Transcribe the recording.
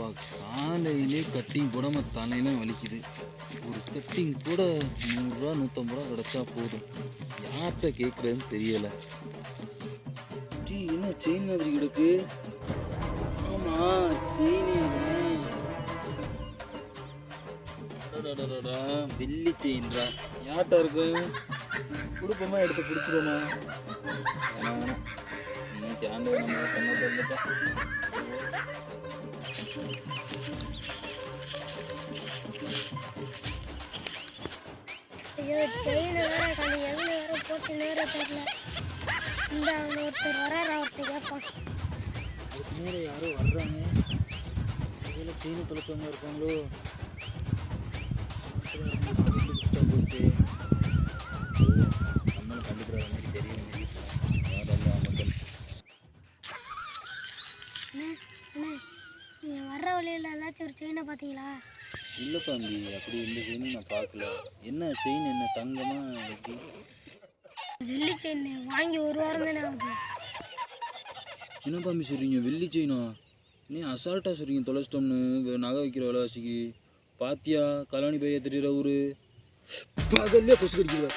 அப்பா காலையிலே கட்டிங் போடாம தலையெல்லாம் வலிக்குது. ஒரு கட்டிங் கூட 100 ரூபா 150 ரூபா கிடச்சா போதும். யார்கிட்ட கேட்குறதுன்னு தெரியல. டீ என்ன செயின் மாதிரி கிடக்கு? ஆமா செயின் வெள்ளி செயின்ரா. யார்கிட்ட இருக்கு? கொடுப்போமா எடுத்து பிடிச்சிருவோமா? இன்னைக்கு ஆண்டு நம்ம பண்ண தெரியலப்பா. ஐயோ செயின் வேற கண்ணு எவ்வளோ வேற போட்டு நேர தெரியல. இந்த அவன் ஒருத்தர் வராரு, அவர்கிட்ட கேட்பான். நேரம் யாரோ வர்றாங்க. இதில் செயினை தொலைச்சவங்க இருக்காங்களோ? போச்சு நம்மளும் கண்டுக்கிற மாதிரி தெரியும். நீங்கள் வர்ற வழியில் ஏதாச்சும் ஒரு செயினை பார்த்தீங்களா? இல்லை பாம்பி, அப்படி இந்த செயினும் நான் பார்க்கல. என்ன செயின்? என்ன தங்கமா எப்படி? வெள்ளி செயின் வாங்கி ஒரு வாரம் தானே ஆகுது. என்ன பாம்பி சொல்கிறீங்க? வெள்ளி செயினா? நீ அசால்ட்டாக சொல்கிறீங்க. தொலைச்சிட்டோம்னு நகை வைக்கிற விலைவாசிக்கு பாத்தியா? கல்யாணி பைய தெரியுற ஊர் பகல்லே கொசு கடிக்கிற.